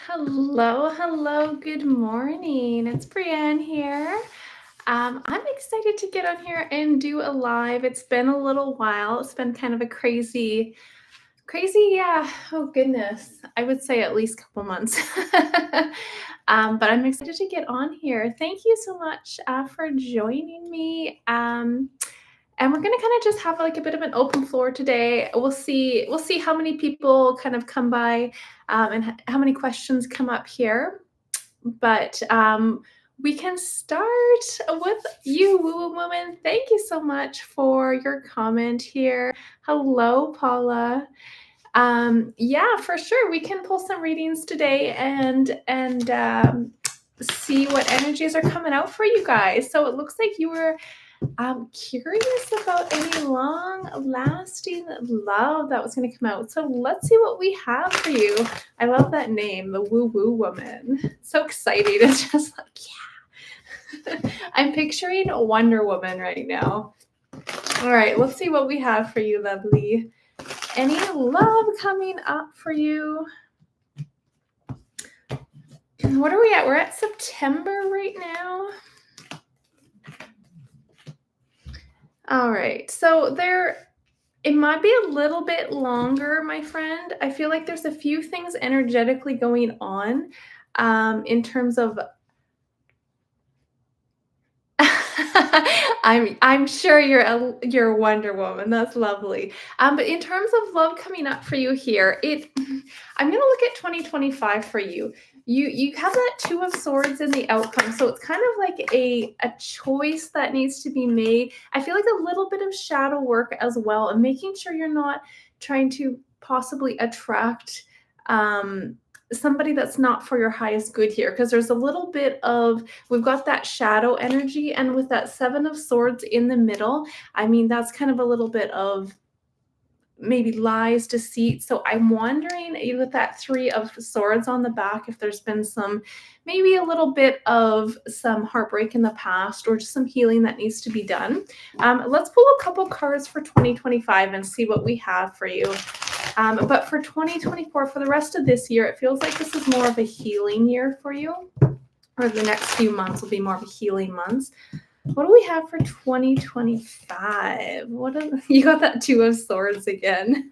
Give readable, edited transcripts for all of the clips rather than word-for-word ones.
Hello, good morning. It's Breanne here. I'm excited to get on here and do a live. It's been a little while. It's been kind of a crazy, yeah. Oh goodness. I would say at least a couple months. But I'm excited to get on here. Thank you so much for joining me. And we're gonna kind of just have like a bit of an open floor today. We'll see how many people kind of come by and how many questions come up here. But we can start with you, Woo Woo Woman. Thank you so much for your comment here. Hello, Paula. Yeah, for sure. We can pull some readings today and see what energies are coming out for you guys. So it looks like you were curious about any long-lasting love that was going to come out. So let's see what we have for you. I love that name, the Woo Woo Woman. So exciting. It's just like, yeah. I'm picturing a Wonder Woman right now. All right, let's see what we have for you, lovely. Any love coming up for you? What are we at? We're at September right now. All right, so it might be a little bit longer, my friend. I feel like there's a few things energetically going on in terms of I'm sure you're a Wonder Woman. That's lovely. But in terms of love coming up for you here, I'm gonna look at 2025 for you. You have that Two of Swords in the outcome, so it's kind of like a choice that needs to be made. I feel like a little bit of shadow work as well, and making sure you're not trying to possibly attract somebody that's not for your highest good here, because there's a little bit of, we've got that shadow energy, and with that Seven of Swords in the middle, I mean, that's kind of a little bit of maybe lies, deceit. So I'm wondering with that Three of Swords on the back, if there's been maybe a little bit of some heartbreak in the past, or just some healing that needs to be done. Let's pull a couple cards for 2025 and see what we have for you. But for 2024, for the rest of this year, it feels like this is more of a healing year for you, or the next few months will be more of a healing months. What do we have for 2025? You got that Two of Swords again.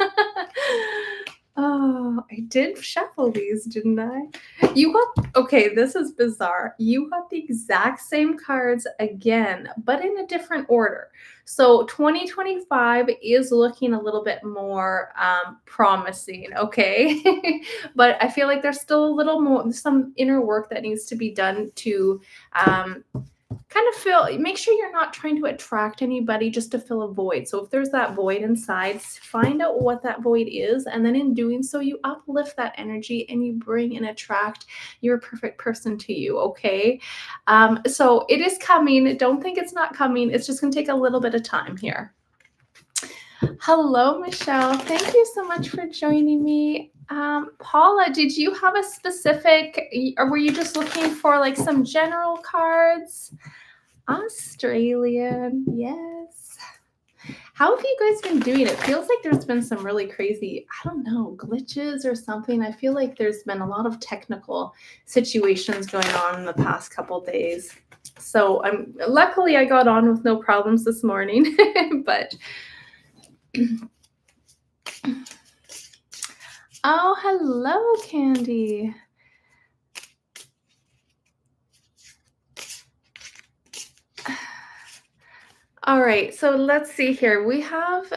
Oh, I did shuffle these, didn't I? Okay, this is bizarre. You got the exact same cards again, but in a different order. So 2025 is looking a little bit more promising, okay? But I feel like there's still a little more, some inner work that needs to be done to kind of make sure you're not trying to attract anybody just to fill a void. So if there's that void inside, find out what that void is, and then in doing so, you uplift that energy and you bring and attract your perfect person to you, okay? So it is coming. Don't think it's not coming. It's just going to take a little bit of time here. Hello, Michelle. Thank you so much for joining me. Paula, did you have a specific, or were you just looking for like some general cards? Australian, yes. How have you guys been doing? It feels like there's been some really crazy, I don't know, glitches or something. I feel like there's been a lot of technical situations going on in the past couple days. So luckily I got on with no problems this morning, but oh, hello, Candy. All right, so let's see here. We have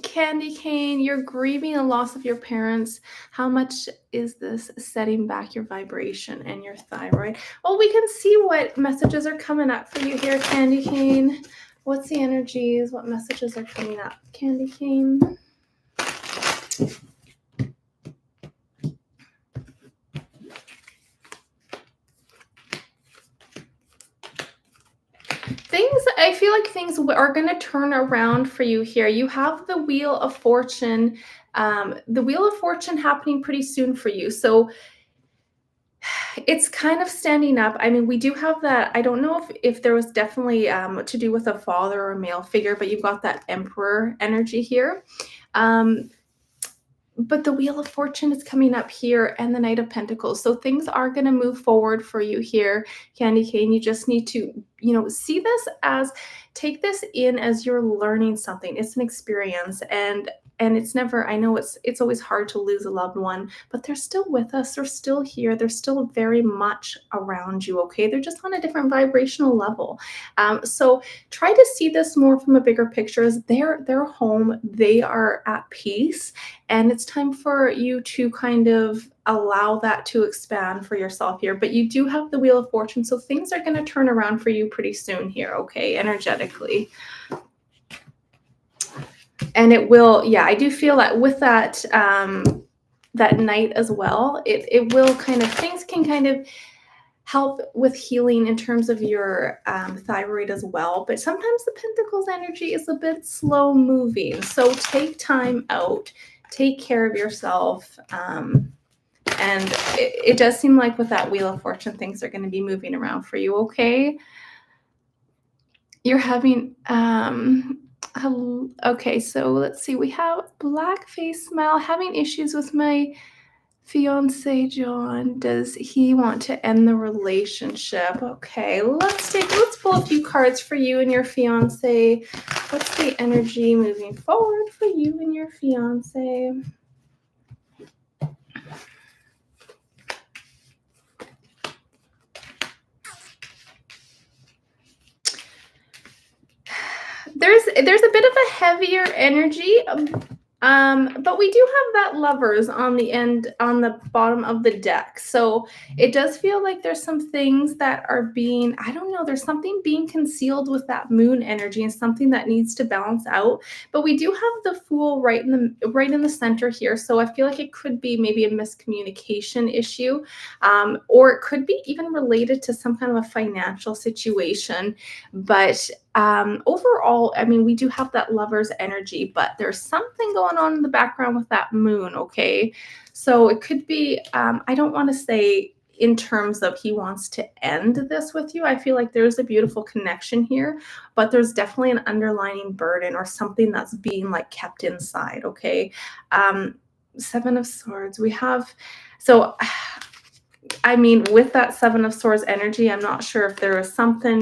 Candy Cane, you're grieving the loss of your parents. How much is this setting back your vibration and your thyroid? Well, we can see what messages are coming up for you here, Candy Cane. What's the energies? What messages are coming up, Candy Cane? I feel like things are going to turn around for you here. You have the Wheel of Fortune, happening pretty soon for you. So it's kind of standing up. I mean, we do have that. I don't know if there was definitely to do with a father or a male figure, but you've got that Emperor energy here. but the Wheel of Fortune is coming up here and the Knight of Pentacles. So things are going to move forward for you here, Candy Cane. You just need to, see this as, take this in as you're learning something. It's an experience, and it's never, I know it's always hard to lose a loved one, but they're still with us. They're still here. They're still very much around you, okay? They're just on a different vibrational level. So try to see this more from a bigger picture as they're home. They are at peace. And it's time for you to kind of allow that to expand for yourself here. But you do have the Wheel of Fortune, so things are going to turn around for you pretty soon here, okay, energetically. And it will, yeah, I do feel that with that that Knight as well, it will kind of, things can kind of help with healing in terms of your thyroid as well. But sometimes the Pentacles energy is a bit slow moving. So take time out, take care of yourself. And it does seem like with that Wheel of Fortune, things are going to be moving around for you, okay? You're having, okay, so let's see. We have Black Face Smile, having issues with my fiance John. Does he want to end the relationship? Okay, let's pull a few cards for you and your fiance. What's the energy moving forward for you and your fiance? There's a bit of a heavier energy. But we do have that Lovers on the end, on the bottom of the deck. So it does feel like there's some things that are being, I don't know, there's something being concealed with that Moon energy and something that needs to balance out. But we do have the Fool right in the center here. So I feel like it could be maybe a miscommunication issue, or it could be even related to some kind of a financial situation. But overall, I mean, we do have that Lovers energy, but there's something going on in the background with that Moon, okay? So it could be, I don't want to say in terms of he wants to end this with you. I feel like there's a beautiful connection here, but there's definitely an underlying burden or something that's being like kept inside, okay? Seven of Swords, we have, so I mean, with that Seven of Swords energy, I'm not sure if there is something,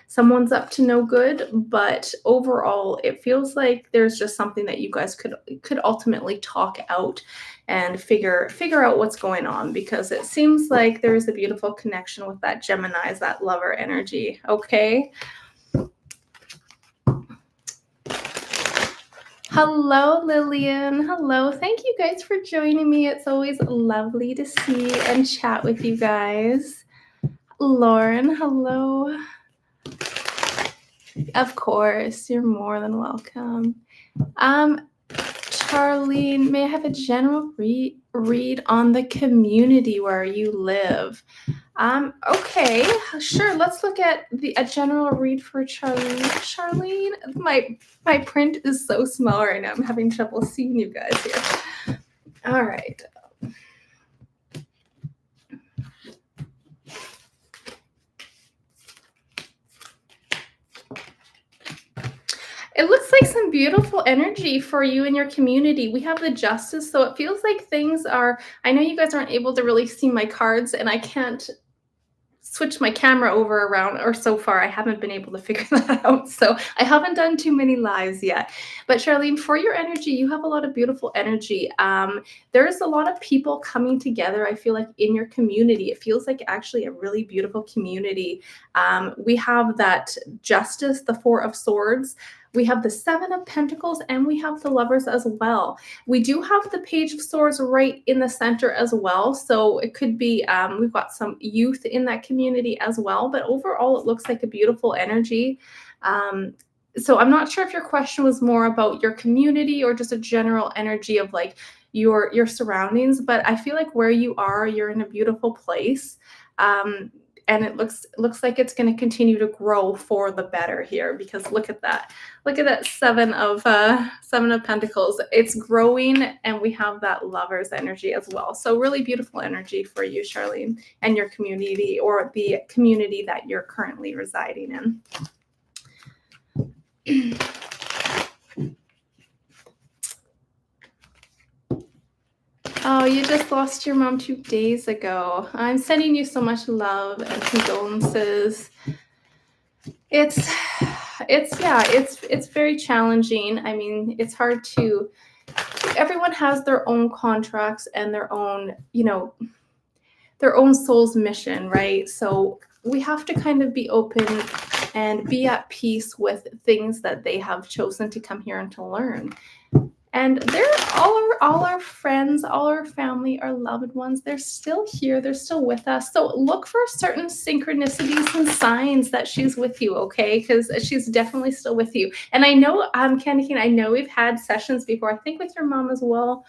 someone's up to no good, but overall, it feels like there's just something that you guys could ultimately talk out and figure out what's going on, because it seems like there is a beautiful connection with that Gemini, that Lover energy, okay? Hello, Lillian. Hello. Thank you guys for joining me. It's always lovely to see and chat with you guys. Lauren, hello. Of course, you're more than welcome. Charlene, may I have a general read on the community where you live? Okay, sure. Let's look at a general read for Charlene. Charlene, my print is so small right now. I'm having trouble seeing you guys here. All right. It looks like some beautiful energy for you and your community. We have the Justice, so it feels like things are, I know you guys aren't able to really see my cards, and I can't switch my camera over around, or so far I haven't been able to figure that out. So I haven't done too many lives yet. But Charlene, for your energy, you have a lot of beautiful energy. There's a lot of people coming together, I feel like, in your community. It feels like actually a really beautiful community. We have that Justice, the Four of Swords. We have the Seven of Pentacles, and we have the Lovers as well. We do have the Page of Swords right in the center as well. So it could be, we've got some youth in that community as well. But overall, it looks like a beautiful energy. So I'm not sure if your question was more about your community or just a general energy of like your surroundings. But I feel like where you are, you're in a beautiful place. And it looks like it's going to continue to grow for the better here, because look at that. Look at that Seven of Pentacles. It's growing, and we have that Lovers energy as well. So really beautiful energy for you, Charlene, and your community, or the community that you're currently residing in. Oh, you just lost your mom 2 days ago. I'm sending you so much love and condolences. It's it's very challenging. I mean, it's hard to everyone has their own contracts and their own, their own soul's mission, right? So we have to kind of be open and be at peace with things that they have chosen to come here and to learn. And they're all our friends, all our family, our loved ones, they're still here, they're still with us. So look for certain synchronicities and signs that she's with you, okay? Because she's definitely still with you. And I know, Candy Cane, I know we've had sessions before, I think with your mom as well.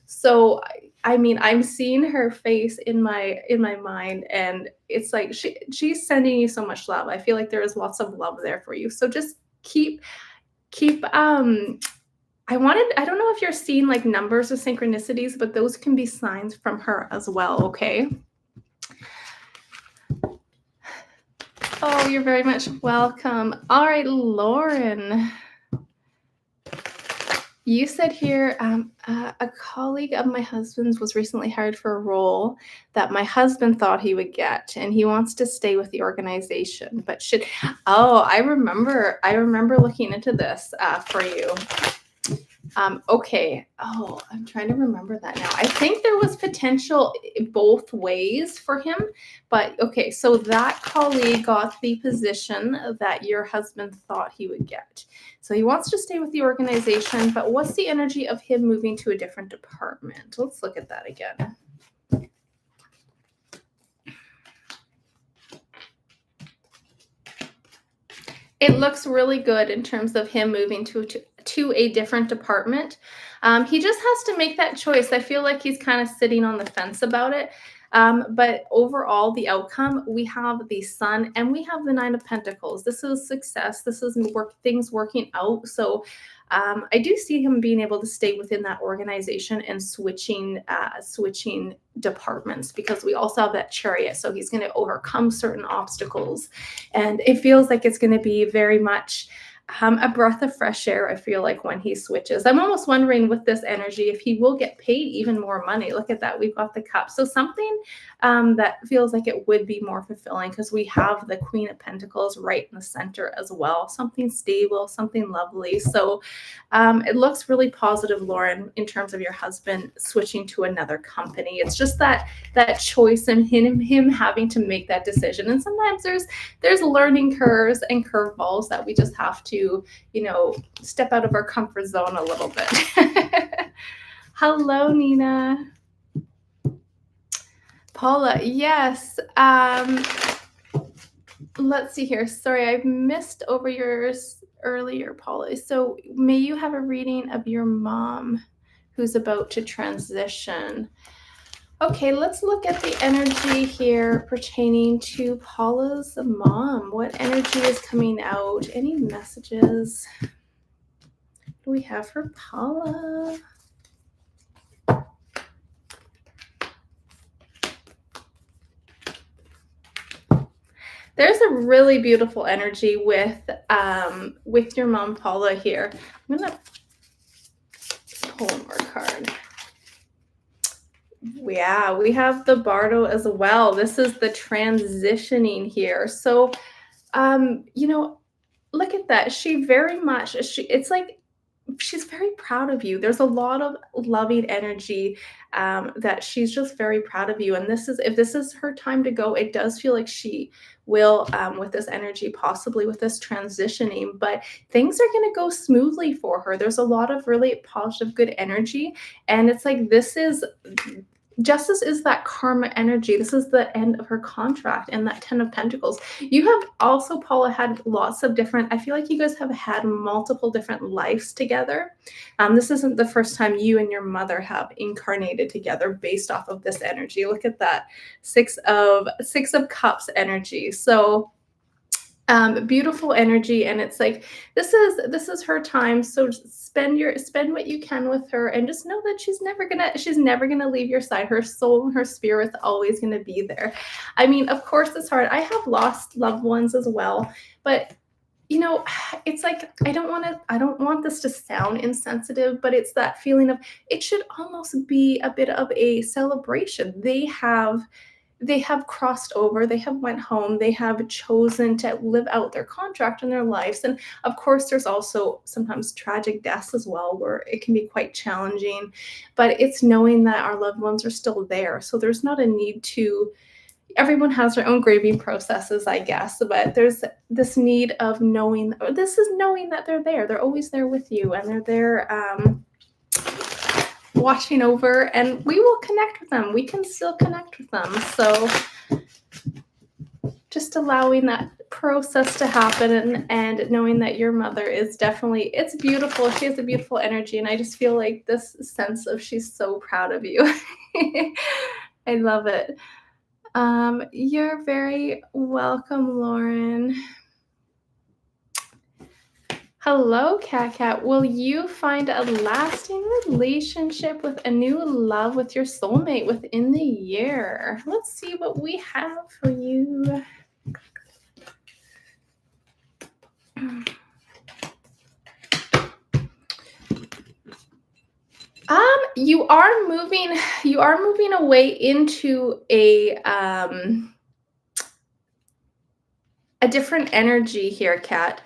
So I mean, I'm seeing her face in my mind, and it's like she's sending you so much love. I feel like there is lots of love there for you. So just keep I don't know if you're seeing like numbers or synchronicities, but those can be signs from her as well, okay? Oh, you're very much welcome. All right, Lauren. You said here, a colleague of my husband's was recently hired for a role that my husband thought he would get, and he wants to stay with the organization, but should. Oh, I remember looking into this for you. Okay. Oh, I'm trying to remember that now. I think there was potential both ways for him, but okay. So that colleague got the position that your husband thought he would get. So he wants to stay with the organization, but what's the energy of him moving to a different department? Let's look at that again. It looks really good in terms of him moving to a different department. He just has to make that choice. I feel like he's kind of sitting on the fence about it. But overall, the outcome, we have the Sun and we have the Nine of Pentacles. This is success. This is things working out. So I do see him being able to stay within that organization and switching departments, because we also have that Chariot. So he's going to overcome certain obstacles. And it feels like it's going to be very much a breath of fresh air, I feel like, when he switches. I'm almost wondering with this energy if he will get paid even more money. Look at that. We've got the Cup. So something that feels like it would be more fulfilling, because we have the Queen of Pentacles right in the center as well. Something stable, something lovely. So it looks really positive, Lauren, in terms of your husband switching to another company. It's just that choice and him having to make that decision. And sometimes there's learning curves and curveballs that we just have to, step out of our comfort zone a little bit. Hello, Nina. Paula, yes. Let's see here. Sorry, I missed over yours earlier, Paula. So may you have a reading of your mom who's about to transition. Okay, let's look at the energy here pertaining to Paula's mom. What energy is coming out? Any messages? What do we have for Paula? There's a really beautiful energy with your mom, Paula, here. I'm gonna pull one more card. Yeah, we have the Bardo as well. This is the transitioning here. So, look at that. She very much, it's like she's very proud of you. There's a lot of loving energy that she's just very proud of you. And if this is her time to go, it does feel like she will, with this energy, possibly with this transitioning, but things are going to go smoothly for her. There's a lot of really positive, good energy. And it's like, Justice is that karma energy. This is the end of her contract and that 10 of Pentacles. You have also, Paula, had lots of different, I feel like you guys have had multiple different lives together. This isn't the first time you and your mother have incarnated together based off of this energy. Look at that, Six of Cups energy. So beautiful energy, and it's like this is her time. So spend what you can with her, and just know that she's never gonna leave your side. Her soul and her spirit's always gonna be there. I mean, of course it's hard. I have lost loved ones as well, but you know, it's like I don't want this to sound insensitive, but it's that feeling of it should almost be a bit of a celebration. They have crossed over, they have went home, they have chosen to live out their contract in their lives. And of course, there's also sometimes tragic deaths as well, where it can be quite challenging. But it's knowing that our loved ones are still there. So there's not a need to, everyone has their own grieving processes, I guess, but there's this need of knowing, or this is knowing that they're there. They're always there with you, and they're there watching over, and we will connect with them. We can still connect with them. So just allowing that process to happen, and knowing that your mother is definitely, it's beautiful. She has a beautiful energy, and I just feel like this sense of she's so proud of you. I love it. You're very welcome, Lauren. Hello, Cat Cat. Will you find a lasting relationship with a new love with your soulmate within the year? Let's see what we have for you. You are moving away into a different energy here, Kat.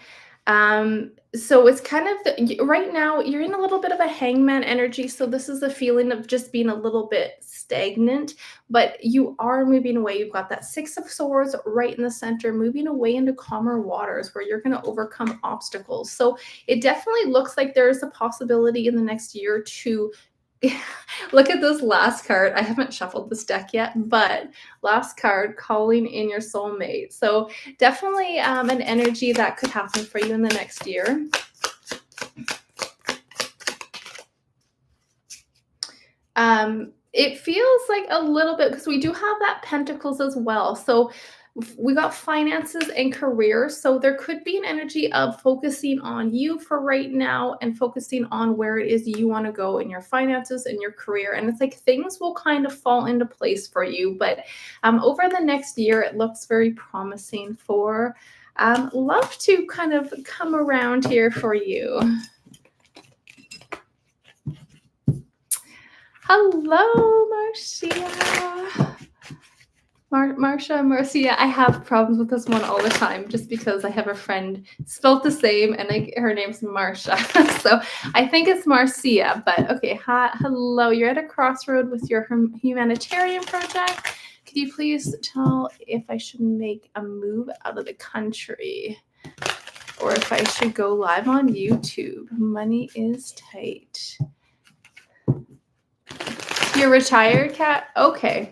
So it's kind of right now you're in a little bit of a hangman energy. So this is a feeling of just being a little bit stagnant, but you are moving away. You've got that Six of Swords right in the center, moving away into calmer waters where you're going to overcome obstacles. So it definitely looks like there is a possibility in the next year to look at this last card. I haven't shuffled this deck yet, but last card, calling in your soulmate. So definitely an energy that could happen for you in the next year. It feels like a little bit, because we do have that Pentacles as well. So we got finances and career. So there could be an energy of focusing on you for right now and focusing on where it is you want to go in your finances and your career. And it's like things will kind of fall into place for you. But over the next year, it looks very promising for love to kind of come around here for you. Hello, Marcia. Marcia, I have problems with this one all the time just because I have a friend spelled the same and her name's Marcia. So I think it's Marcia, but okay. Hello, you're at a crossroad with your humanitarian project. Could you please tell if I should make a move out of the country or if I should go live on YouTube? Money is tight. You're retired, Kat? Okay.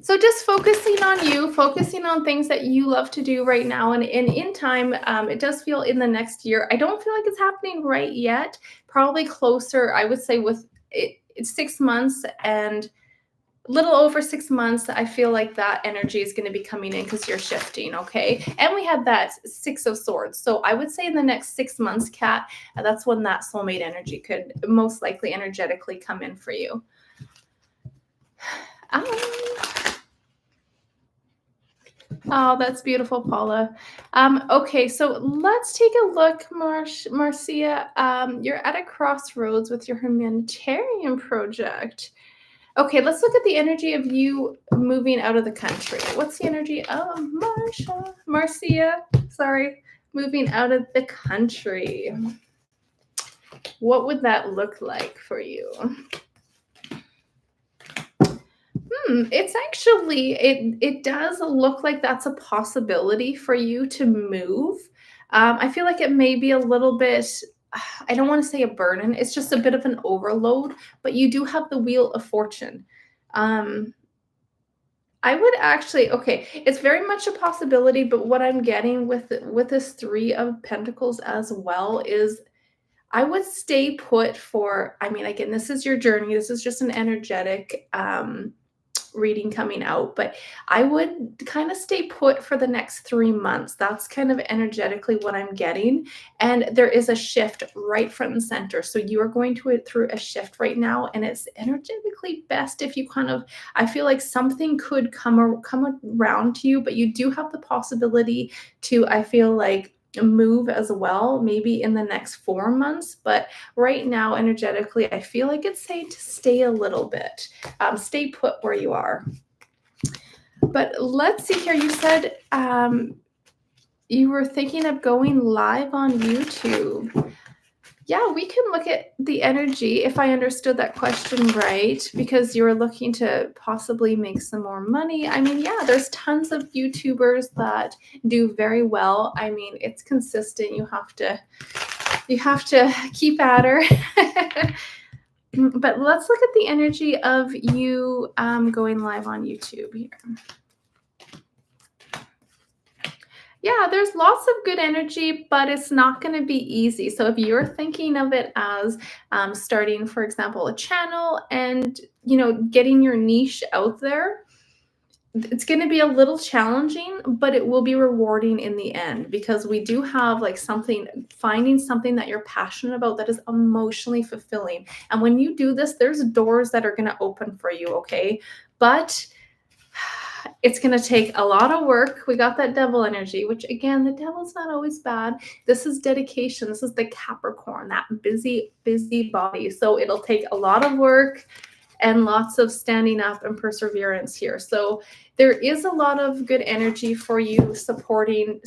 So just focusing on you, focusing on things that you love to do right now. And in time, it does feel in the next year. I don't feel like it's happening right yet. Probably closer, I would say with it's 6 months and a little over 6 months. I feel like that energy is going to be coming in because you're shifting, okay? And we have that Six of Swords. So I would say in the next 6 months, Kat, that's when that soulmate energy could most likely energetically come in for you. Oh, that's beautiful, Paula. Okay, so let's take a look, Marcia. You're at a crossroads with your humanitarian project. Okay, let's look at the energy of you moving out of the country. What's the energy of Marcia, sorry, moving out of the country? What would that look like for you? It's actually, it does look like that's a possibility for you to move. I feel like it may be a little bit, I don't want to say a burden. It's just a bit of an overload, but you do have the Wheel of Fortune. I would actually, okay, it's very much a possibility, but what I'm getting with this Three of Pentacles as well is I would stay put for, I mean, again, this is your journey. This is just an energetic reading coming out, but I would kind of stay put for the next 3 months. That's kind of energetically what I'm getting. And there is a shift right front and center. So you are going through a shift right now, and it's energetically best if you kind of, I feel like something could come around to you, but you do have the possibility to, I feel like, move as well, maybe in the next 4 months. But right now, energetically, I feel like it's safe to stay a little bit, stay put where you are. But let's see here. You said you were thinking of going live on YouTube. Yeah, we can look at the energy if I understood that question right, because you were looking to possibly make some more money. I mean, yeah, there's tons of YouTubers that do very well. I mean, it's consistent. You have to keep at her. But let's look at the energy of you going live on YouTube here. Yeah, there's lots of good energy, but it's not going to be easy. So if you're thinking of it as starting, for example, a channel and, getting your niche out there, it's going to be a little challenging, but it will be rewarding in the end, because we do have like finding something that you're passionate about that is emotionally fulfilling. And when you do this, there's doors that are going to open for you. Okay. But it's going to take a lot of work. We got that devil energy, which again, the devil's not always bad. This is dedication. This is the Capricorn, that busy body. So it'll take a lot of work and lots of standing up and perseverance here. So there is a lot of good energy for you starting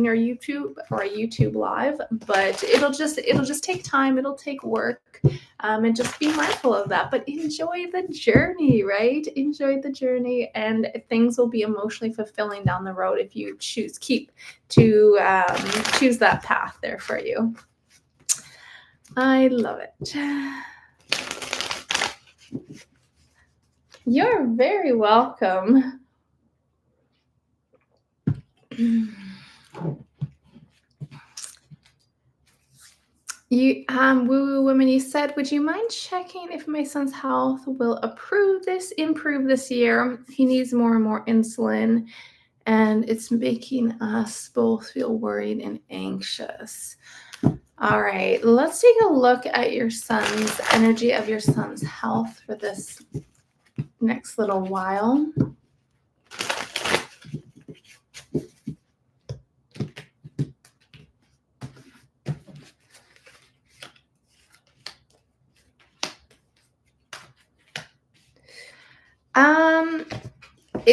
your YouTube or a YouTube live, but it'll just take time. It'll take work, and just be mindful of that. But enjoy the journey, right? Enjoy the journey, and things will be emotionally fulfilling down the road if you choose that path there for you. I love it. You're very welcome. You woo woo woman, you said, would you mind checking if my son's health will improve this year? He needs more and more insulin, and it's making us both feel worried and anxious. All right, let's take a look at your son's energy of your son's health for this next little while.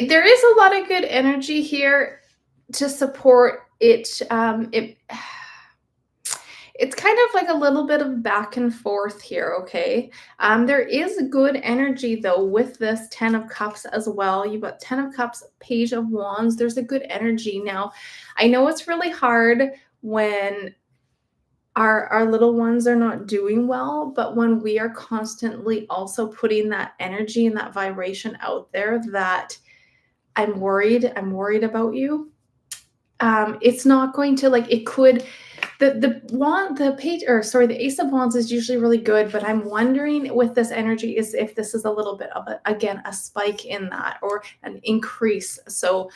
There is a lot of good energy here to support it. It's kind of like a little bit of back and forth here, okay? There is good energy, though, with this 10 of Cups as well. You've got 10 of Cups, Page of Wands. There's a good energy. Now, I know it's really hard when our little ones are not doing well, but when we are constantly also putting that energy and that vibration out there that I'm worried about you, it's not going to, like, it could, the Ace of Wands is usually really good, but I'm wondering with this energy is if this is a little bit of a spike in that, or an increase. So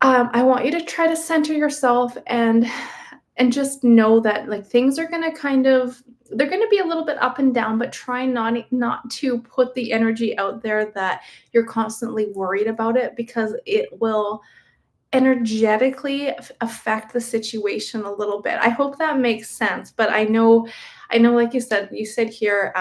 I want you to try to center yourself and just know that, like, things are going to they're going to be a little bit up and down, but try not to put the energy out there that you're constantly worried about it, because it will energetically affect the situation a little bit. I hope that makes sense, but I know, like you said here,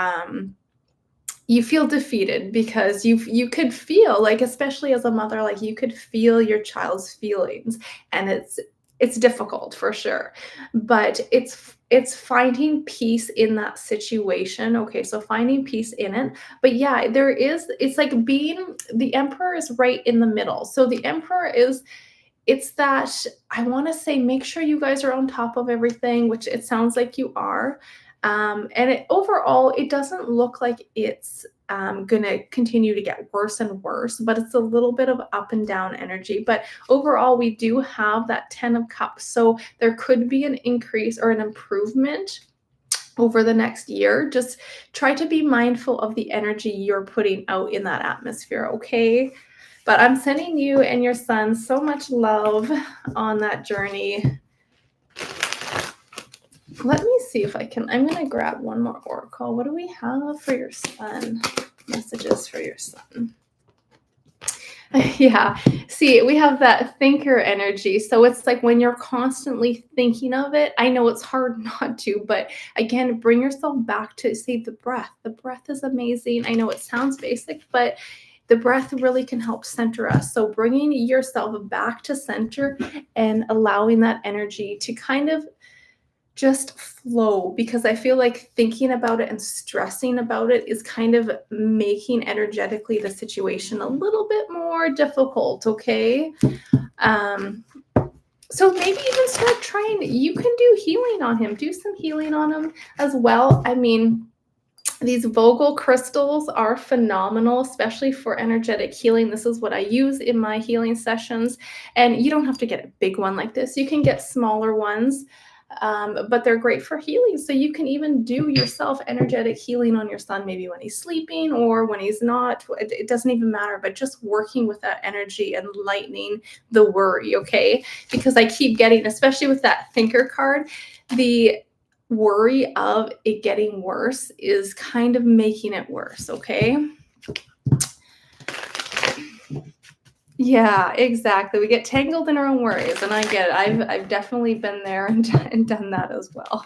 you feel defeated because you could feel like, especially as a mother, like you could feel your child's feelings, and it's difficult for sure, but it's finding peace in that situation. Okay, so finding peace in it. But yeah, it's like the Emperor is right in the middle. So the Emperor it's that, I want to say, make sure you guys are on top of everything, which it sounds like you are. And overall, it doesn't look like it's going to continue to get worse and worse, but it's a little bit of up and down energy. But overall, we do have that 10 of Cups. So there could be an increase or an improvement over the next year. Just try to be mindful of the energy you're putting out in that atmosphere, okay? But I'm sending you and your son so much love on that journey. Let me see if I'm going to grab one more oracle. What do we have for your son? Messages for your son. Yeah. See, we have that thinker energy. So it's like when you're constantly thinking of it, I know it's hard not to, but again, bring yourself back to see the breath. The breath is amazing. I know it sounds basic, but the breath really can help center us. So bringing yourself back to center and allowing that energy to kind of just flow, because I feel like thinking about it and stressing about it is kind of making energetically the situation a little bit more difficult, okay? Um, so maybe even start trying, you can do healing on him, do some healing on him as well. I mean, these Vogel crystals are phenomenal, especially for energetic healing. This is what I use in my healing sessions. And you don't have to get a big one like this. You can get smaller ones, but they're great for healing. So you can even do yourself energetic healing on your son, maybe when he's sleeping or when he's not. It doesn't even matter, but just working with that energy and lightening the worry, okay? Because I keep getting, especially with that thinker card, the worry of it getting worse is kind of making it worse, okay? Yeah, exactly. We get tangled in our own worries, and I get it. I've definitely been there and done that as well.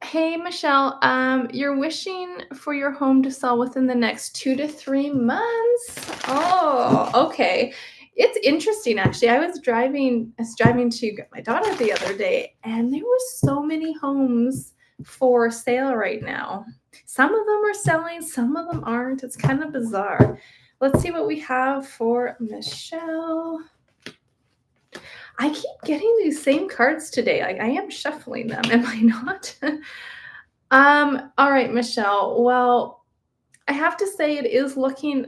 Hey, Michelle, you're wishing for your home to sell within the next 2 to 3 months. Oh, okay. It's interesting, actually. I was driving to get my daughter the other day, and there were so many homes for sale right now. Some of them are selling, some of them aren't. It's kind of bizarre. Let's see what we have for Michelle. I keep getting these same cards today. I am shuffling them, am I not? All right, Michelle. Well, I have to say it is looking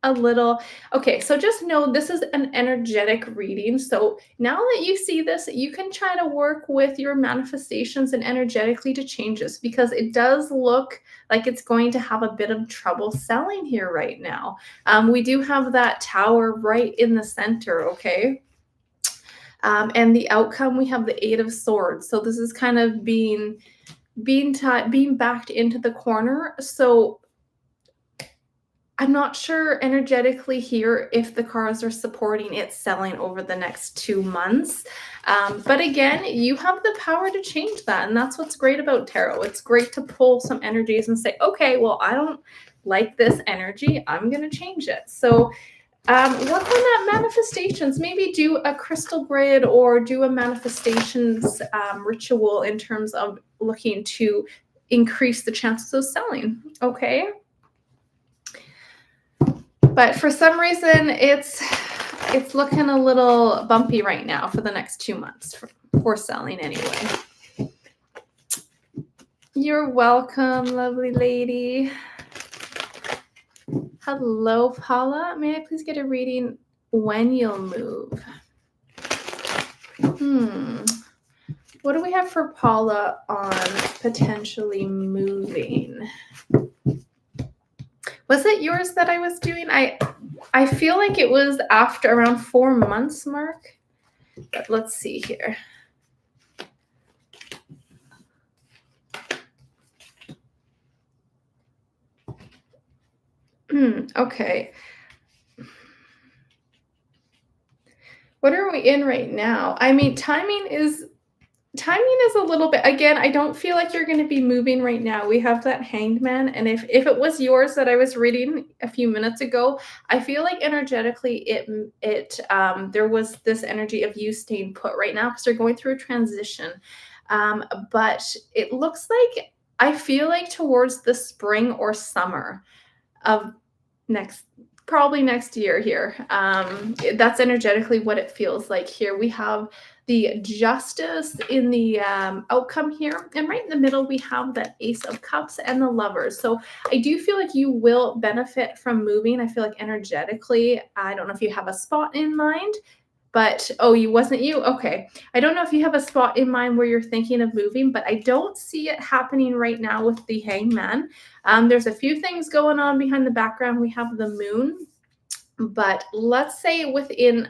a little okay. So just know this is an energetic reading. So now that you see this, you can try to work with your manifestations and energetically to change this, because it does look like it's going to have a bit of trouble selling here right now. We do have that tower right in the center, okay? And the outcome, we have the Eight of Swords. So this is kind of being backed into the corner. So I'm not sure energetically here if the cards are supporting it selling over the next 2 months. But again, you have the power to change that. And that's what's great about tarot. It's great to pull some energies and say, okay, well, I don't like this energy. I'm going to change it. So work on that manifestations. Maybe do a crystal grid or do a manifestations ritual in terms of looking to increase the chances of selling. Okay. But for some reason, it's looking a little bumpy right now for the next 2 months for selling anyway. You're welcome, lovely lady. Hello, Paula. May I please get a reading when you'll move? What do we have for Paula on potentially moving? Was it yours that I was doing? I feel like it was after around 4 months mark. But let's see here. Okay. What are we in right now? I mean, timing is a little bit, again, I don't feel like you're going to be moving right now. We have that Hanged Man, and if it was yours that I was reading a few minutes ago, I feel like energetically there was this energy of you staying put right now because you're going through a transition. But it looks like, I feel like towards the spring or summer of probably next year here. That's energetically what it feels like here. We have the Justice in the outcome here, and right in the middle we have the Ace of Cups and the Lovers. So I do feel like you will benefit from moving. I feel like energetically, I don't know if you have a spot in mind, but wasn't you? Okay. I don't know if you have a spot in mind where you're thinking of moving, but I don't see it happening right now with the Hangman. There's a few things going on behind the background. We have the moon, but let's say within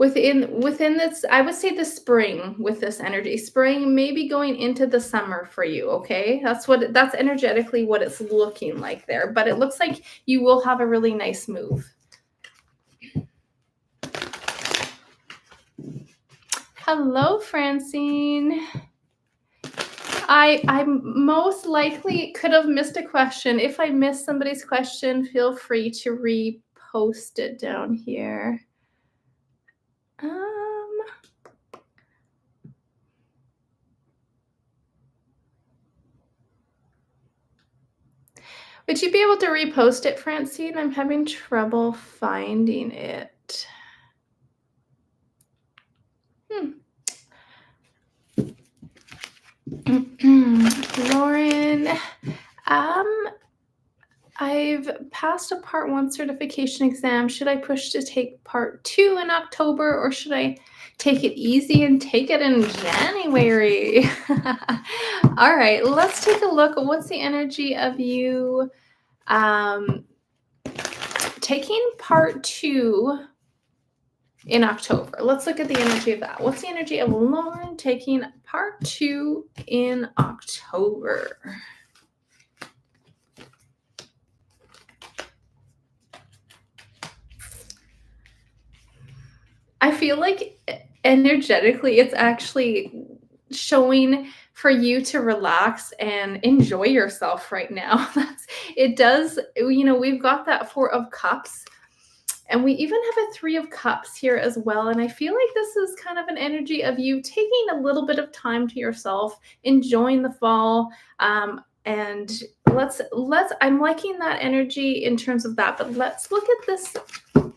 Within this, I would say the spring with this energy. Spring, maybe going into the summer for you, okay? That's energetically what it's looking like there, but it looks like you will have a really nice move. Hello, Francine. I most likely could have missed a question. If I missed somebody's question, feel free to repost it down here. Would you be able to repost it, Francine? I'm having trouble finding it. Lauren, I've passed a Part 1 certification exam. Should I push to take Part 2 in October, or should I take it easy and take it in January? All right, let's take a look. What's the energy of you taking Part 2 in October? Let's look at the energy of that. What's the energy of Lauren taking Part 2 in October? I feel like energetically it's actually showing for you to relax and enjoy yourself right now. It does, we've got that 4 of Cups, and we even have a 3 of Cups here as well. And I feel like this is kind of an energy of you taking a little bit of time to yourself, enjoying the fall. And I'm liking that energy in terms of that, but let's look at this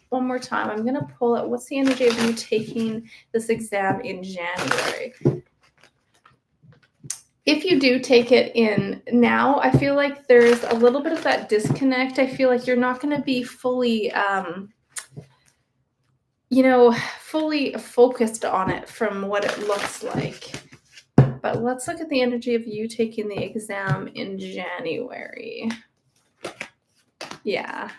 one more time. I'm going to pull it. What's the energy of you taking this exam in January? If you do take it in now, I feel like there's a little bit of that disconnect. I feel like you're not going to be fully, fully focused on it from what it looks like. But let's look at the energy of you taking the exam in January. Yeah.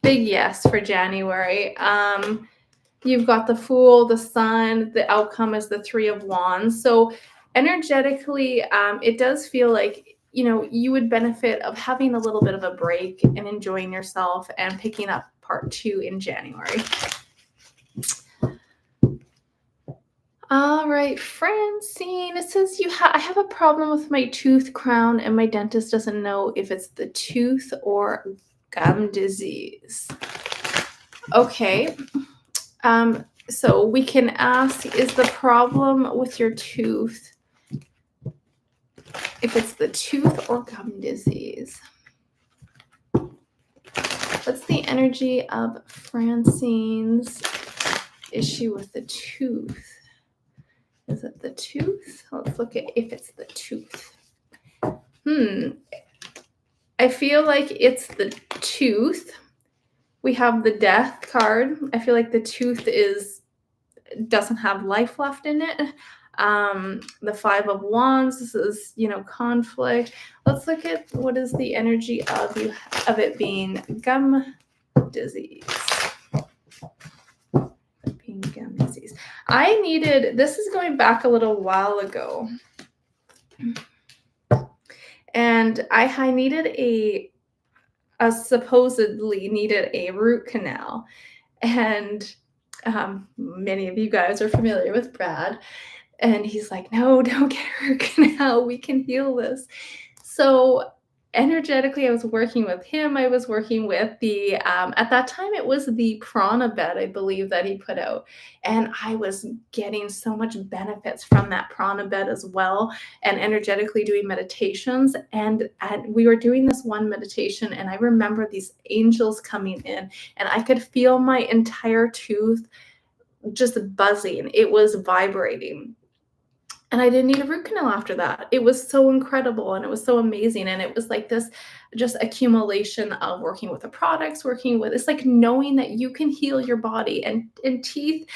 Big yes for January. You've got the Fool, the Sun. The outcome is the 3 of Wands. So energetically, it does feel like, you would benefit of having a little bit of a break and enjoying yourself and picking up Part 2 in January. All right, Francine, it says I have a problem with my tooth crown and my dentist doesn't know if it's the tooth or gum disease. Okay. So we can ask, is the problem with your tooth, if it's the tooth or gum disease? What's the energy of Francine's issue with the tooth? Is it the tooth? Let's look at if it's the tooth. I feel like it's the tooth. We have the Death card. I feel like the tooth doesn't have life left in it. The 5 of Wands, this is, conflict. Let's look at what is the energy of it being gum disease. Gum disease. This is going back a little while ago. And I needed supposedly needed a root canal. And many of you guys are familiar with Brad. And he's like, no, don't get a root canal. We can heal this. So energetically, I was working with him. I was working with the, at that time, it was the prana bed, I believe, that he put out. And I was getting so much benefits from that prana bed as well, and energetically doing meditations. And we were doing this one meditation, and I remember these angels coming in, and I could feel my entire tooth just buzzing. It was vibrating. And I didn't need a root canal after that. It was so incredible and it was so amazing. And it was like this just accumulation of working with the products, it's like knowing that you can heal your body, and teeth.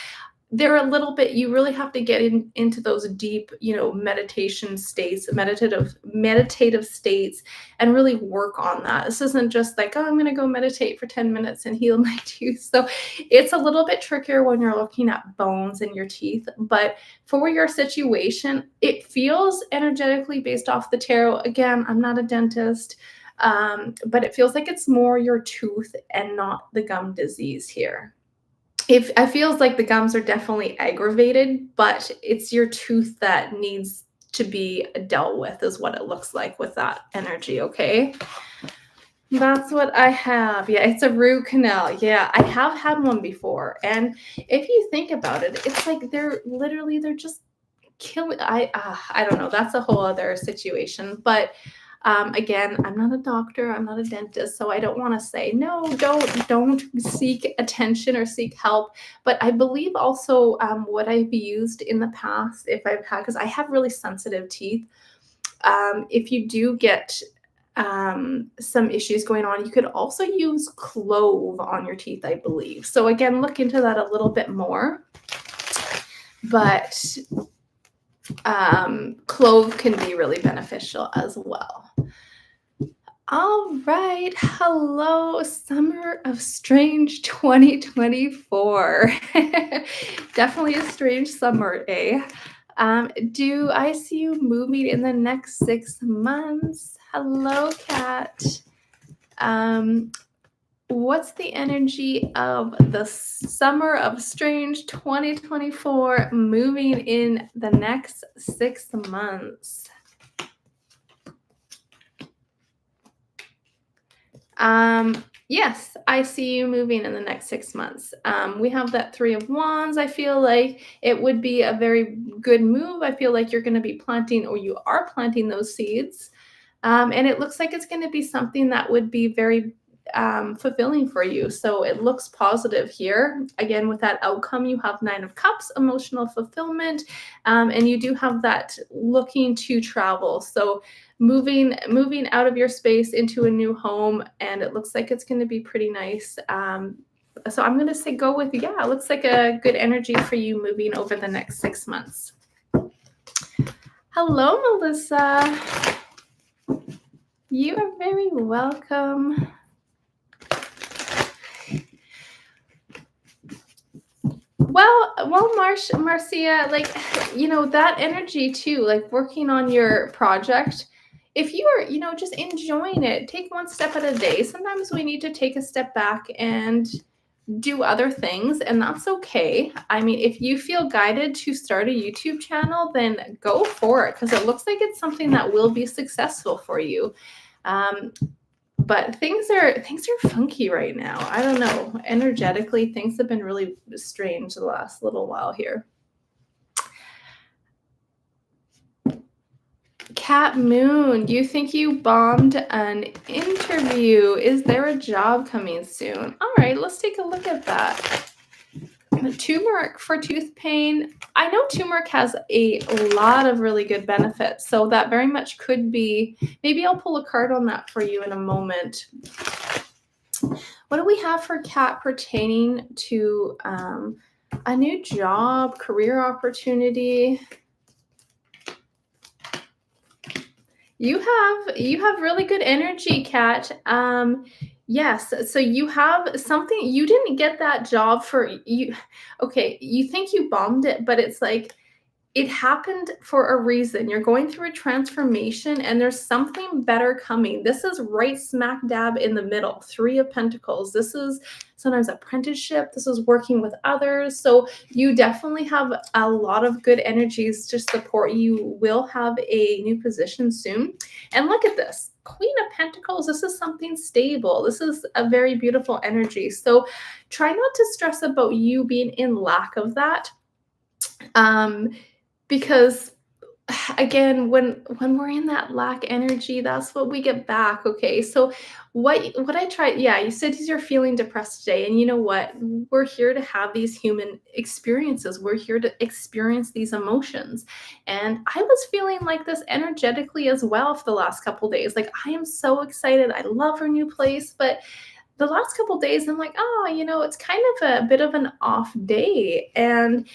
they're a little bit, you really have to get into those deep, meditation states, meditative states, and really work on that. This isn't just like, oh, I'm going to go meditate for 10 minutes and heal my tooth. So it's a little bit trickier when you're looking at bones in your teeth, but for your situation, it feels energetically based off the tarot. Again, I'm not a dentist, but it feels like it's more your tooth and not the gum disease here. If it feels like the gums are definitely aggravated, but it's your tooth that needs to be dealt with, is what it looks like with that energy, okay? That's what I have. Yeah, it's a root canal. Yeah, I have had one before. And if you think about it, it's like they're just killing. I don't know. That's a whole other situation. But again, I'm not a doctor, I'm not a dentist, so I don't want to say no, don't seek attention or seek help. But I believe also, what I've used in the past, if I've had, because I have really sensitive teeth, if you do get some issues going on, you could also use clove on your teeth, I believe. So again, look into that a little bit more. But clove can be really beneficial as well. All right. Hello, Summer of Strange 2024. Definitely a strange summer, eh? Do I see you moving in the next 6 months? Hello, Kat. What's the energy of the Summer of Strange 2024 moving in the next 6 months? Yes, I see you moving in the next 6 months. We have that 3 of Wands. I feel like it would be a very good move. I feel like you're going to be planting, or you are planting, those seeds. And it looks like it's going to be something that would be very fulfilling for you. So it looks positive here. Again, with that outcome, you have 9 of Cups, emotional fulfillment, and you do have that looking to travel. So moving out of your space into a new home, and it looks like it's going to be pretty nice. So I'm going to say go with, yeah, it looks like a good energy for you moving over the next 6 months. Hello, Melissa. You are very welcome. Well, Marcia, like, that energy too, like working on your project. If you are, just enjoying it, take one step at a day. Sometimes we need to take a step back and do other things, and that's okay. I mean, if you feel guided to start a YouTube channel, then go for it, because it looks like it's something that will be successful for you. But things are funky right now. I don't know. Energetically, things have been really strange the last little while here. Cat Moon, you think you bombed an interview. Is there a job coming soon? All right, let's take a look at that. Turmeric for tooth pain. I know turmeric has a lot of really good benefits, so that very much could be. Maybe I'll pull a card on that for you in a moment. What do we have for Cat pertaining to a new job, career opportunity? You have really good energy, Kat. Yes, so you have something. You didn't get that job for you. Okay, you think you bombed it, but it's like it happened for a reason. You're going through a transformation, and there's something better coming. This is right smack dab in the middle. 3 of Pentacles. This is sometimes apprenticeship. This is working with others. So you definitely have a lot of good energies to support. You will have a new position soon. And look at this. Queen of Pentacles. This is something stable. This is a very beautiful energy. So try not to stress about you being in lack of that. Because again, when we're in that lack energy, that's what we get back. Okay, so what I tried, yeah, you said you're feeling depressed today, and you know what, we're here to have these human experiences. We're here to experience these emotions, and I was feeling like this energetically as well for the last couple days. Like, I am so excited. I love our new place, but the last couple days, I'm like, oh, it's kind of a bit of an off day. And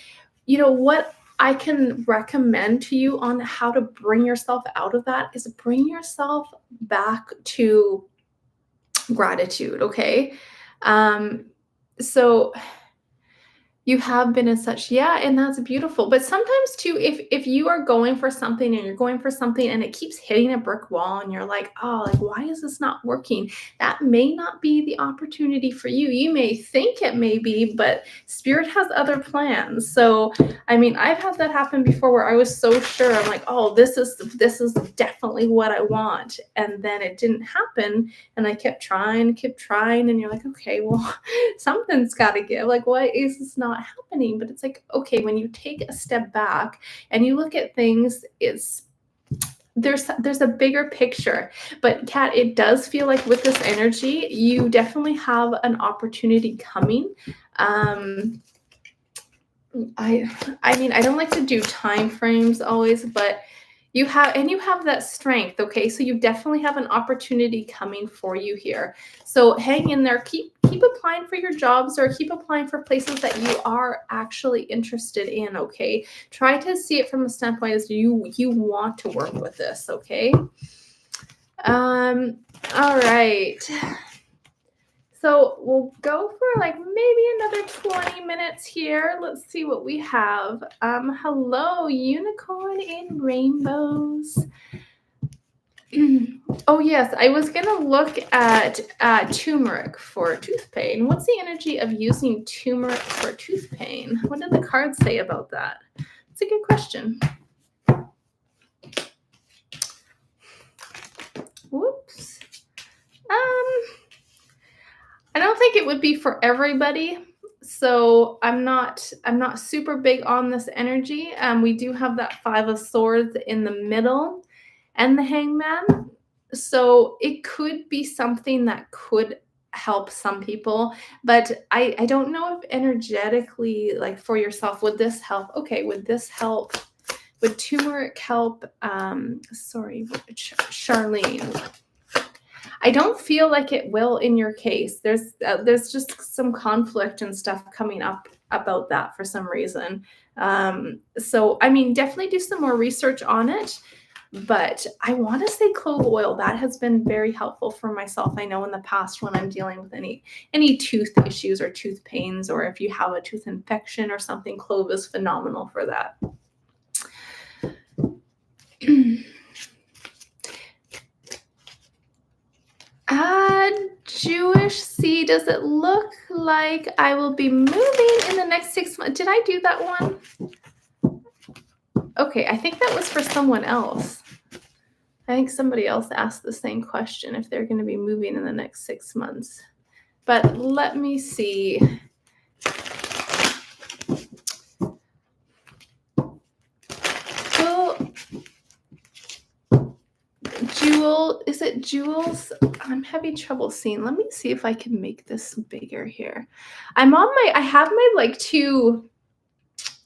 what I can recommend to you on how to bring yourself out of that is bring yourself back to gratitude, okay? Um, so you have been in such, yeah, and that's beautiful. But sometimes too, if you are going for something and you're going for something and it keeps hitting a brick wall and you're like, oh, like why is this not working? That may not be the opportunity for you. You may think it may be, but spirit has other plans. So I mean, I've had that happen before where I was so sure. I'm like, oh, this is definitely what I want. And then it didn't happen. And I kept trying, and you're like, okay, well, something's got to give. Like, why is this not happening? But it's like, okay, when you take a step back and you look at things, there's a bigger picture. But Kat, it does feel like with this energy, you definitely have an opportunity coming. I mean, I don't like to do time frames always, but you have that strength, okay? So you definitely have an opportunity coming for you here. So hang in there, keep applying for your jobs or keep applying for places that you are actually interested in, okay? Try to see it from a standpoint as you want to work with this, okay? All right. So we'll go for like maybe another 20 minutes here. Let's see what we have. Hello, unicorn in rainbows. Oh yes, I was gonna look at turmeric for tooth pain. What's the energy of using turmeric for tooth pain? What did the cards say about that? It's a good question. Whoops. I don't think it would be for everybody. So I'm not super big on this energy. We do have that 5 of Swords in the middle and the Hangman. So it could be something that could help some people, but I don't know if energetically, like for yourself, would this help? Okay, would this help? Would turmeric help? Sorry, Charlene. I don't feel like it will in your case. There's just some conflict and stuff coming up about that for some reason. So I mean, definitely do some more research on it. But I want to say clove oil. That has been very helpful for myself. I know in the past when I'm dealing with any tooth issues or tooth pains, or if you have a tooth infection or something, clove is phenomenal for that. Jewish C, does it look like I will be moving in the next 6 months? Did I do that one? Okay, I think that was for someone else. I think somebody else asked the same question, if they're going to be moving in the next 6 months. But let me see. Jewel, is it Jewels? I'm having trouble seeing. Let me see if I can make this bigger here. I have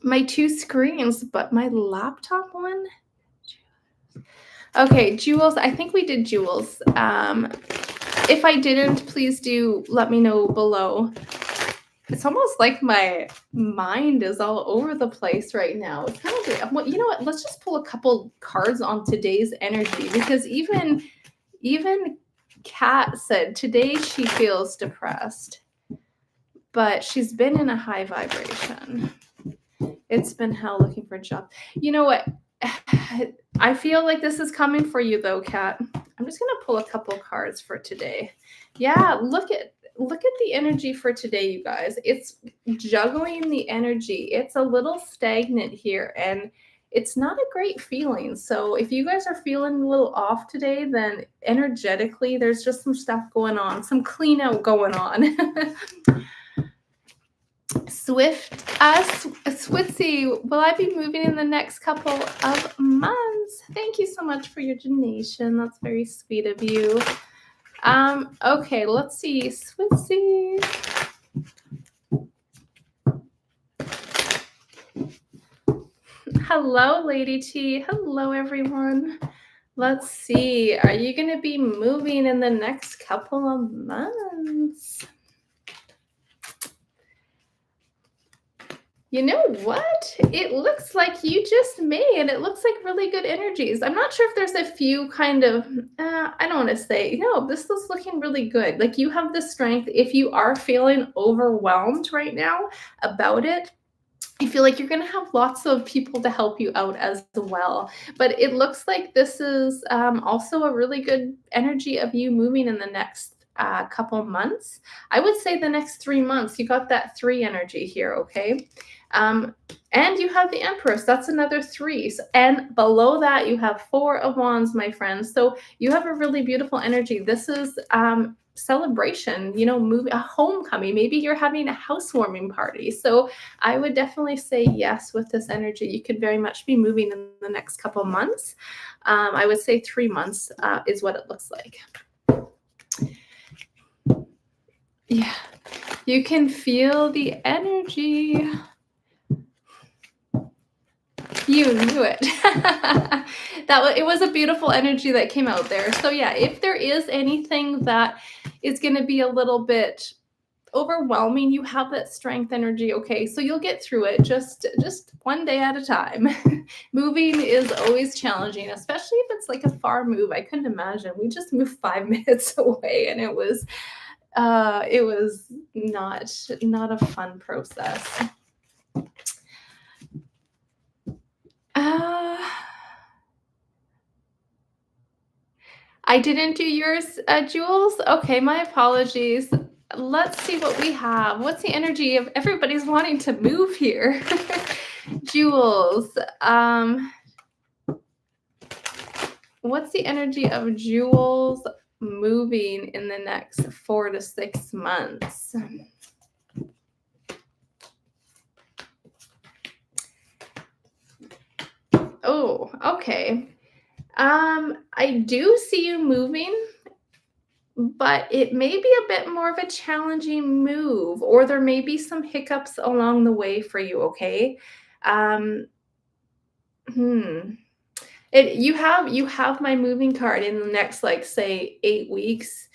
my two screens, but my laptop one. Okay, Jewels. I think we did Jewels. If I didn't, please do let me know below. It's almost like my mind is all over the place right now. It's kind of weird. Well, you know what? Let's just pull a couple cards on today's energy, because even Kat said today she feels depressed, but she's been in a high vibration. It's been hell looking for a job. You know what? I feel like this is coming for you though, Kat. I'm just gonna pull a couple cards for today. Yeah, look at the energy for today, you guys. It's juggling the energy. It's a little stagnant here, and it's not a great feeling. So if you guys are feeling a little off today, then energetically, there's just some stuff going on, some clean out going on. Switzy, will I be moving in the next couple of months? Thank you so much for your donation. That's very sweet of you. Okay, let's see. Switzy. Hello, Lady T. Hello, everyone. Let's see. Are you going to be moving in the next couple of months? Wands. You know what? It looks like you just may, and it looks like really good energies. I'm not sure if there's a few kind of, I don't want to say, no, this is looking really good. Like you have the strength. If you are feeling overwhelmed right now about it, I feel like you're going to have lots of people to help you out as well. But it looks like this is also a really good energy of you moving in the next couple months. I would say the next 3 months. You got that 3 energy here, okay? Um, and you have the Empress. That's another 3. And below that, you have 4 of Wands, my friends. So you have a really beautiful energy. This is celebration, you know, a homecoming. Maybe you're having a housewarming party. So I would definitely say yes with this energy. You could very much be moving in the next couple months. I would say 3 months is what it looks like. Yeah, you can feel the energy. You knew it. It was a beautiful energy that came out there. So yeah, if there is anything that is going to be a little bit overwhelming, you have that strength energy. Okay, so you'll get through it just one day at a time. Moving is always challenging, especially if it's like a far move. I couldn't imagine. We just moved 5 minutes away, and it was not a fun process. I didn't do yours, Jules. Okay, my apologies. Let's see what we have. What's the energy of everybody's wanting to move here? Jules, what's the energy of Jules moving in the next 4 to 6 months? Oh, okay. I do see you moving, but it may be a bit more of a challenging move, or there may be some hiccups along the way for you, okay? Um, you have my moving card in the next, like, say, 8 weeks.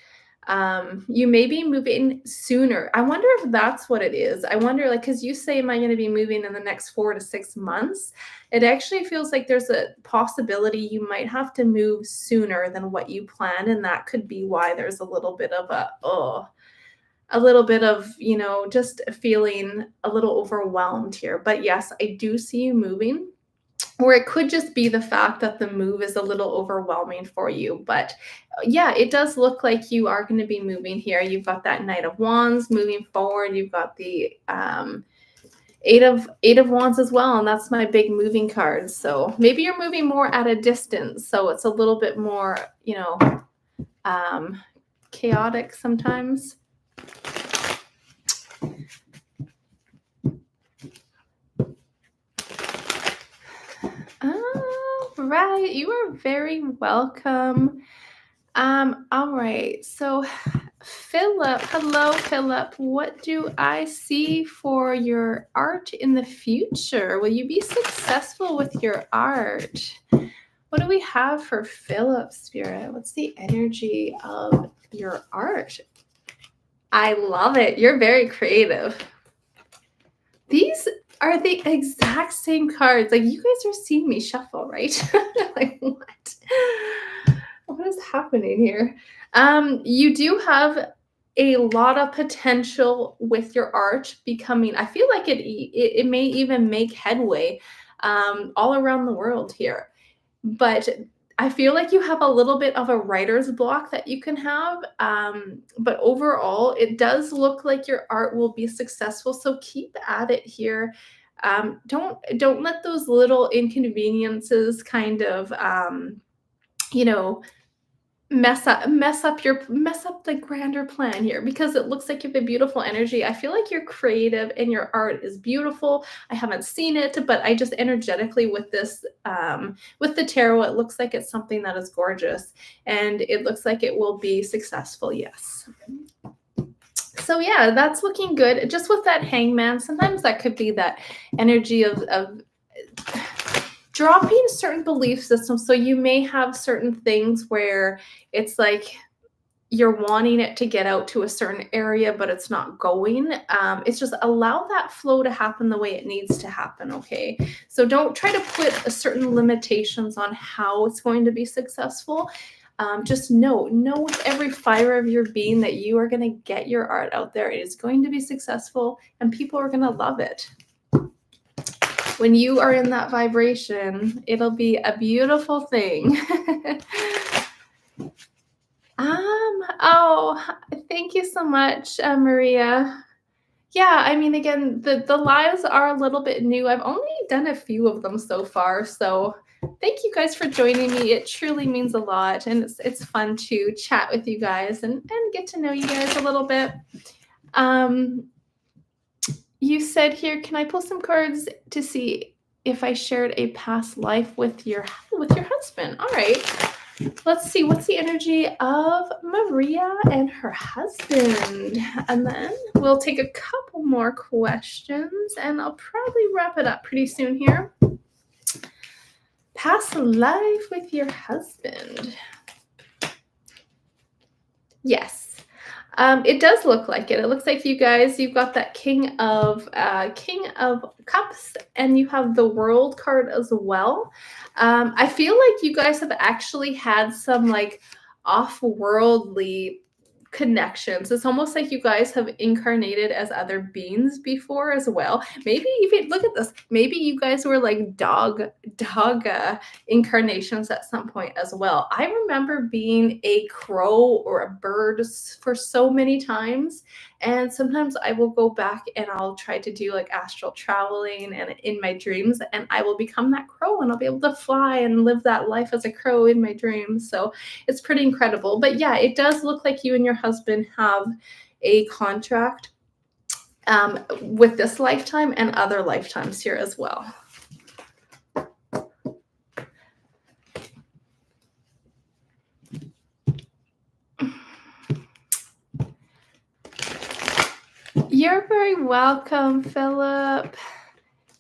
You may be moving sooner. I wonder if that's what it is. I wonder, like, because you say, am I going to be moving in the next 4 to 6 months? It actually feels like there's a possibility you might have to move sooner than what you planned, and that could be why there's a little bit of a little bit of, you know, just feeling a little overwhelmed here. But yes, I do see you moving. Or it could just be the fact that the move is a little overwhelming for you. But yeah, it does look like you are going to be moving here. You've got that Knight of Wands moving forward. You've got the Eight of Wands as well, and that's my big moving card. So maybe you're moving more at a distance, so it's a little bit more, you know, chaotic sometimes. All right, you are very welcome. All right, so Philip, hello, Philip. What do I see for your art in the future? Will you be successful with your art? What do we have for Philip, Spirit? What's the energy of your art? I love it. You're very creative. These are the exact same cards. Like, you guys are seeing me shuffle, right? Like, what? What is happening here? You do have a lot of potential with your art becoming, I feel like it may even make headway all around the world here. But I feel like you have a little bit of a writer's block that you can have. But overall, it does look like your art will be successful. So keep at it here. Don't let those little inconveniences kind of you know, mess up the grander plan here, because it looks like you have a beautiful energy. I feel like you're creative and your art is beautiful. I haven't seen it, but I just energetically with this with the tarot, it looks like it's something that is gorgeous, and it looks like it will be successful. Yes. So yeah, that's looking good. Just with that Hangman, sometimes that could be that energy of dropping certain belief systems. So you may have certain things where it's like you're wanting it to get out to a certain area, but it's not going. It's just allow that flow to happen the way it needs to happen, okay? So don't try to put a certain limitations on how it's going to be successful. Just know with every fiber of your being that you are going to get your art out there. It is going to be successful and people are going to love it. When you are in that vibration, it'll be a beautiful thing. Oh, thank you so much, Maria. Yeah, I mean, again, the lives are a little bit new. I've only done a few of them so far, so thank you guys for joining me. It truly means a lot, and it's fun to chat with you guys and get to know you guys a little bit. You said here, can I pull some cards to see if I shared a past life with your husband? All right. Let's see, what's the energy of Maria and her husband? And then we'll take a couple more questions and I'll probably wrap it up pretty soon here. Past life with your husband. Yes. It does look like it. It looks like you guys, you've got that King of Cups and you have the World card as well. I feel like you guys have actually had some like off-worldly connections. It's almost like you guys have incarnated as other beings before as well. Maybe even look at this. Maybe you guys were like dog incarnations at some point as well. I remember being a crow or a bird for so many times, and sometimes I will go back and I'll try to do like astral traveling and in my dreams, and I will become that crow and I'll be able to fly and live that life as a crow in my dreams. So it's pretty incredible. But yeah, it does look like you and your husband have a contract with this lifetime and other lifetimes here as well. You're very welcome, Philip.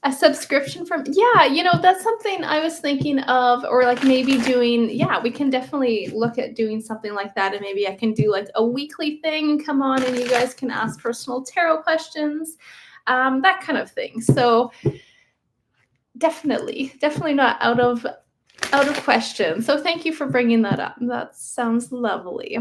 A subscription from, yeah, you know, that's something I was thinking of, or like maybe doing, yeah, we can definitely look at doing something like that. And maybe I can do like a weekly thing, come on and you guys can ask personal tarot questions, that kind of thing. So definitely not out of question. So thank you for bringing that up. That sounds lovely.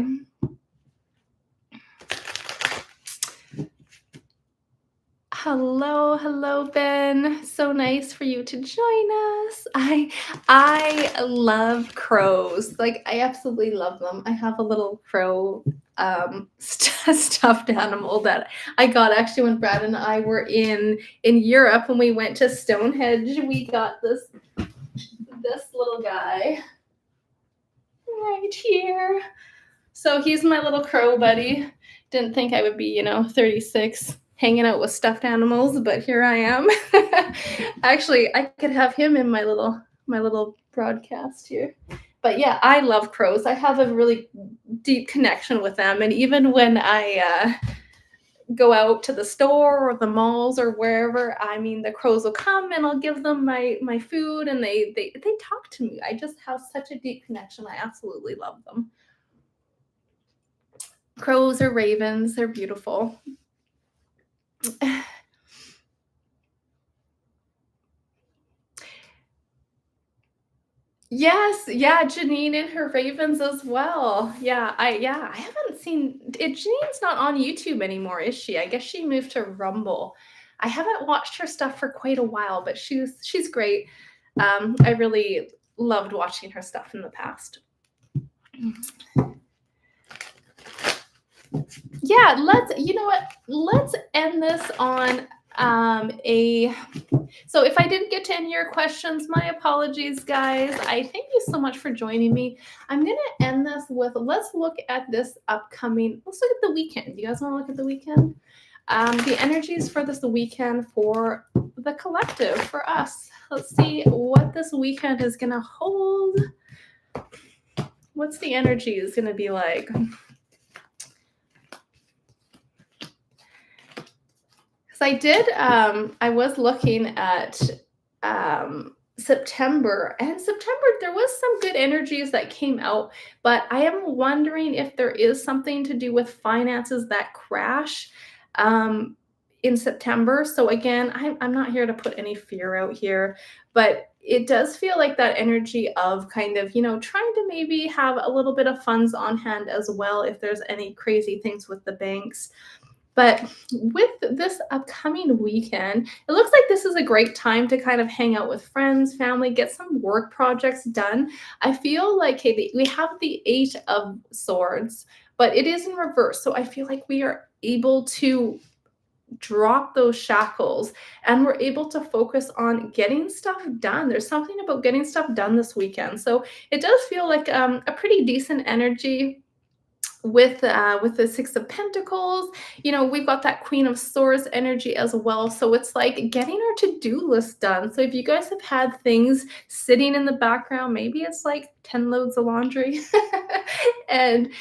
Hello, Ben. So nice for you to join us. I love crows. Like I absolutely love them. I have a little crow stuffed animal that I got actually when Brad and I were in Europe when we went to Stonehenge. We got this little guy right here. So he's my little crow buddy. Didn't think I would be, 36 hanging out with stuffed animals, but here I am. Actually, I could have him in my little broadcast here. But yeah, I love crows. I have a really deep connection with them. And even when I go out to the store or the malls or wherever, I mean, the crows will come and I'll give them my food and they talk to me. I just have such a deep connection. I absolutely love them. Crows or ravens, they're beautiful. Yes, yeah, Janine and her ravens as well. Yeah, I haven't seen it. Janine's not on YouTube anymore, is she? I guess she moved to Rumble. I haven't watched her stuff for quite a while, but she's great. I really loved watching her stuff in the past. Yeah, let's end this on so if I didn't get to any of your questions, my apologies, guys. I thank you so much for joining me. I'm gonna end this with, let's look at the weekend. You guys want to look at the weekend? The energies for this weekend for the collective, for us. Let's see what this weekend is gonna hold. What's the energy is gonna be like? I was looking at September. And September, there was some good energies that came out, but I am wondering if there is something to do with finances that crash um, in September. So again, I'm not here to put any fear out here, but it does feel like that energy of kind of, trying to maybe have a little bit of funds on hand as well if there's any crazy things with the banks. But with this upcoming weekend, it looks like this is a great time to kind of hang out with friends, family, get some work projects done. I feel like, hey, we have the Eight of Swords, but it is in reverse. So I feel like we are able to drop those shackles and we're able to focus on getting stuff done. There's something about getting stuff done this weekend. So it does feel like a pretty decent energy with the Six of Pentacles. We've got that Queen of Swords energy as well. So it's like getting our to-do list done. So if you guys have had things sitting in the background, maybe it's like 10 loads of laundry and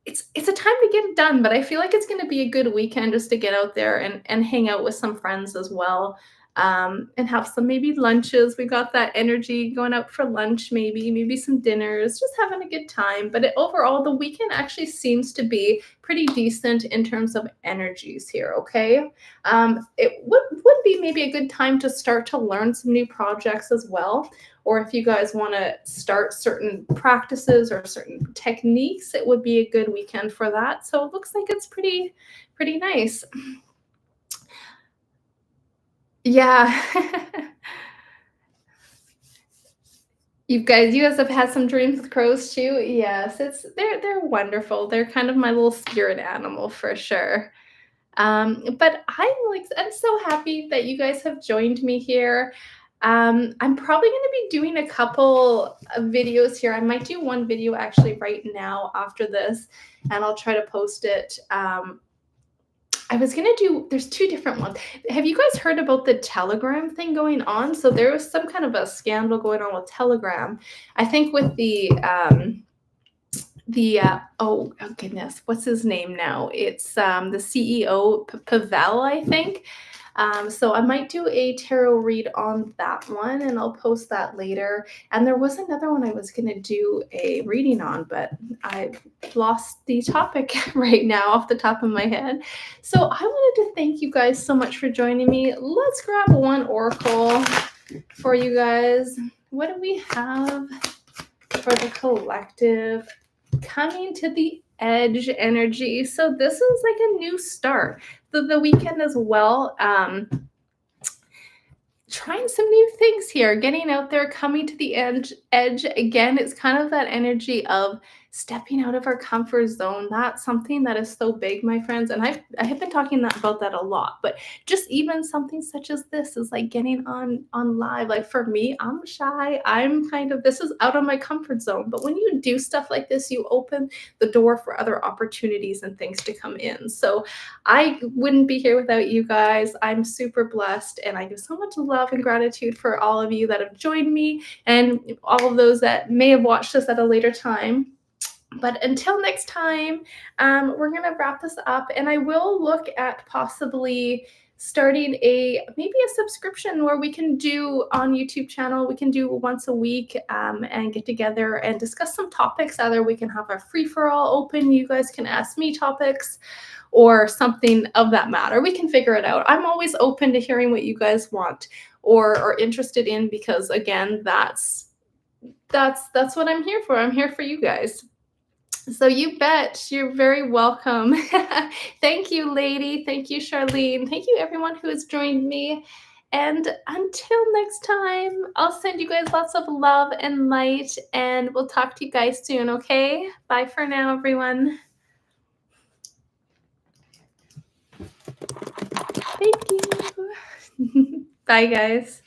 it's a time to get it done, but I feel like it's going to be a good weekend just to get out there and hang out with some friends as well, and have some maybe lunches. We got that energy going out for lunch, maybe some dinners, just having a good time. But overall, the weekend actually seems to be pretty decent in terms of energies here. Okay, it would be maybe a good time to start to learn some new projects as well, or if you guys want to start certain practices or certain techniques, it would be a good weekend for that. So it looks like it's pretty nice. Yeah. You guys have had some dreams with crows too? Yes, they're wonderful. They're kind of my little spirit animal for sure. But I'm so happy that you guys have joined me here. I'm probably going to be doing a couple of videos here. I might do one video actually right now after this, and I'll try to post it. I was going to there's two different ones. Have you guys heard about the Telegram thing going on? So there was some kind of a scandal going on with Telegram. I think with oh goodness, what's his name now? It's the CEO Pavel, I think. So I might do a tarot read on that one, and I'll post that later. And there was another one I was going to do a reading on, but I lost the topic right now off the top of my head. So I wanted to thank you guys so much for joining me. Let's grab one oracle for you guys. What do we have for the collective? Coming to the edge energy. So this is like a new start. The weekend as well. Trying some new things here, getting out there, coming to the edge again. It's kind of that energy of stepping out of our comfort zone. That's something that is so big, my friends, and I have been talking about that a lot. But just even something such as this is like getting on live. Like for me, I'm shy. I'm kind of, this is out of my comfort zone. But when you do stuff like this, you open the door for other opportunities and things to come in. So I wouldn't be here without you guys. I'm super blessed, and I give so much love and gratitude for all of you that have joined me and all of those that may have watched this at a later time. But until next time, we're going to wrap this up, and I will look at possibly starting maybe a subscription where we can do on YouTube channel. We can do once a week, and get together and discuss some topics. Either we can have a free-for-all open. You guys can ask me topics or something of that matter. We can figure it out. I'm always open to hearing what you guys want or are interested in, because again, that's what I'm here for. I'm here for you guys. So you bet. You're very welcome. Thank you, lady. Thank you, Charlene. Thank you, everyone who has joined me. And until next time, I'll send you guys lots of love and light, and we'll talk to you guys soon, okay? Bye for now, everyone. Thank you. Bye, guys.